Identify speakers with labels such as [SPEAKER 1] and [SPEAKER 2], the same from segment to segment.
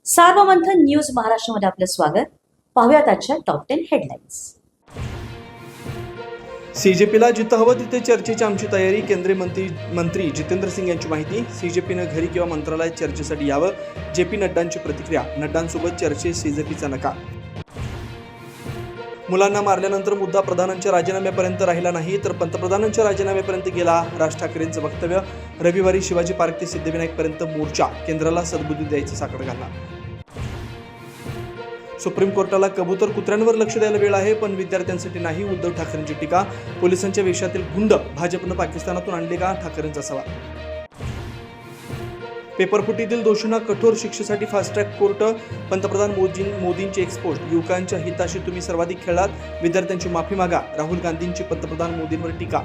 [SPEAKER 1] Sarvamanthan news महाराष्ट्रामध्ये आपलं स्वागत. पाहूयात आजच्या टॉप 10 हेडलाईन्स.
[SPEAKER 2] सीजेपीला जिथं हवं तिथे चर्चेची आमची तयारी. केंद्रीय मंत्री जितेंद्र सिंग यांची माहिती. सीजेपीनं घरी किंवा मंत्रालयात चर्चेसाठी यावं. जेपी नड्डांची प्रतिक्रिया. नड्डांसोबत चर्चेत सीजेपीचा नकार. मुलांना मारल्यानंतर मुद्दा प्रधानांच्या राजीनाम्यापर्यंत राहिला नाही तर पंतप्रधानांच्या राजीनाम्यापर्यंत गेला. राज ठाकरेंचं वक्तव्य. रविवारी शिवाजी पार्क ते सिद्धिविनायकपर्यंत मोर्चा. केंद्राला सद्बुद्धी द्यायचं साकडं घालणार. सुप्रीम कोर्टाला कबूतर कुत्र्यांवर लक्ष द्यायला वेळ आहे पण विद्यार्थ्यांसाठी नाही. उद्धव ठाकरेंची टीका. पोलिसांच्या वेशातील गुंड भाजपनं पाकिस्तानातून आणले का? ठाकरेंचा सवाल. पेपरफुटीतील दोषींना कठोर शिक्षेसाठी फास्ट ट्रॅक कोर्ट. पंतप्रधान मोदींची एक्सपोस्ट. युवकांच्या हिताशी तुम्ही सर्वाधिक खेळलात. विद्यार्थ्यांची माफी मागा. राहुल गांधींची पंतप्रधान मोदींवर टीका.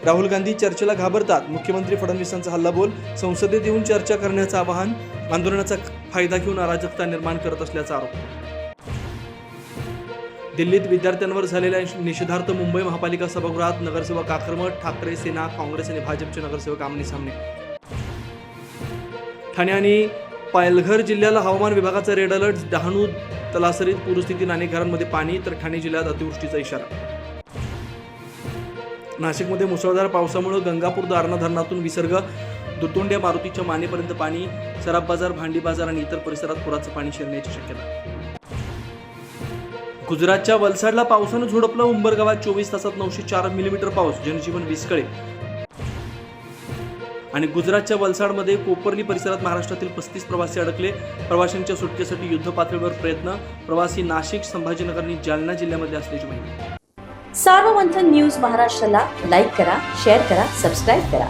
[SPEAKER 2] राहुल गांधी चर्चेला घाबरतात. मुख्यमंत्री फडणवीसांचा हल्लाबोल. संसदेत येऊन चर्चा करण्याचं आवाहन. आंदोलनाचा फायदा घेऊन अराजकता निर्माण करत असल्याचा आरोप. दिल्लीत विद्यार्थ्यांवर झालेल्या निषेधार्थ मुंबई महापालिका सभागृहात नगरसेवक आक्रमक. ठाकरे सेना, काँग्रेस आणि भाजपचे नगरसेवक आमने सामने. ठाणे आणि पालघर जिल्ह्याला हवामान विभागाचा रेड अलर्ट. डहाणू तलासरीत पूरस्थिती. अनेक घरांमध्ये पाणी तर ठाणे जिल्ह्यात अतिवृष्टीचा इशारा. नाशिकमध्ये मुसळधार पावसामुळे गंगापूर दारणा धरणातून विसर्ग. दुतोंड्या मारुतीच्या मानेपर्यंत पाणी. सराफ बाजार, भांडी बाजार आणि इतर परिसरात पुराचं पाणी शिरण्याची शक्यता. गुजरातच्या वलसाडला पावसानं झोडपलं. उंबरगावात 24 तासात 904 मिलीमीटर पाऊस. जनजीवन विस्कळीत. आणि गुजरातच्या वलसाडमध्ये कोपरली परिसरात महाराष्ट्रातील 35 प्रवासी अडकले. प्रवाशांच्या सुटकेसाठी युद्धपातळीवर प्रयत्न. प्रवासी नाशिक, संभाजीनगर आणि जालना जिल्ह्यामध्ये असल्याची माहिती.
[SPEAKER 1] सार्वमंथन न्यूज महाराष्ट्राला लाईक करा, शेअर करा, सबस्क्राईब करा.